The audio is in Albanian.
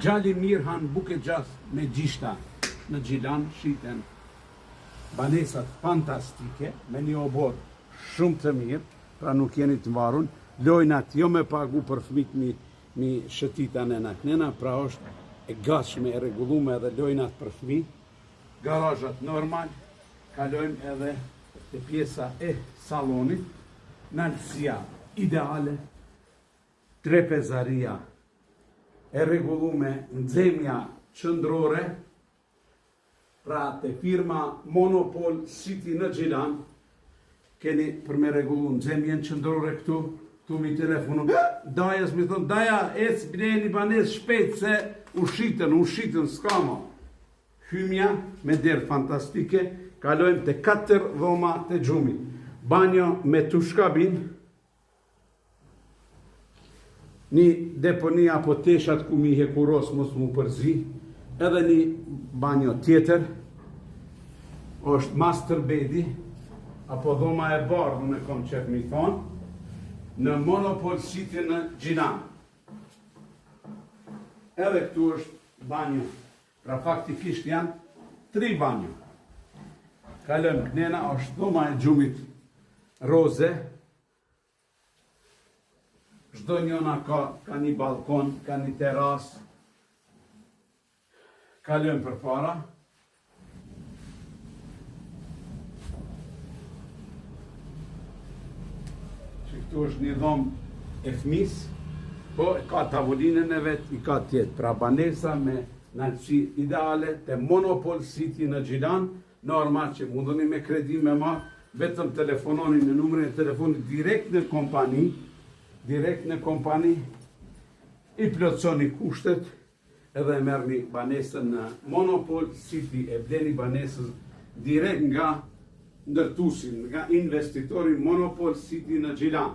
Gjali mirë hanë buke gjatë me gjishta në Gjilan, shiten banesat fantastike, me një obor shumë të mirë, pra nuk jeni të varun, lojnat jo me pagu për fëmit mi shëtita në naknena, pra është e gatshme, e rregullume edhe lojnat për fëmit, garajat normal, kalojmë edhe të pjesa e salonit, nalësia ideale, trepezaria e rregullume, nxemja qëndrore, pra të firma Monopol City në Gjilan, keni për me rregullu nxemjen qëndrore këtu mi telefonu, dajas mi thonë, daja, ec bleni banes shpejt se u shitën, s'kama. Hymja me derë fantastike, kalojmë të 4 dhoma të gjumit. Banjo me tushkabin, një deponi apo teshat ku mi hekuros mos mu përzi, edhe një banjo tjetër, është master bedi, apo dhoma e bardhë, në kom qef mi thonë, në Monopol City në Gjilan. Edhe këtu është banjo, pra faktikisht janë 3 banjo. Kalëm kënena, është dhoma e gjumit roze, çdo njëna ka një balkon, ka një teras. Kalojmë për para. Që këtu është një dhomë e fëmis, po ka tavolinën e vetë, i ka tjetë. Pra banesa me nalësi ideale të Monopol City në Gjilan, normal që mundoni me kredi me marë, vetëm telefononi në numrin e telefonit direkt në kompani, i plotësoni kushtet, edhe e merrni banesën në Monopol City, e bleni banesën direkt nga ndërtuesin, nga investitori Monopol City në Gjilan.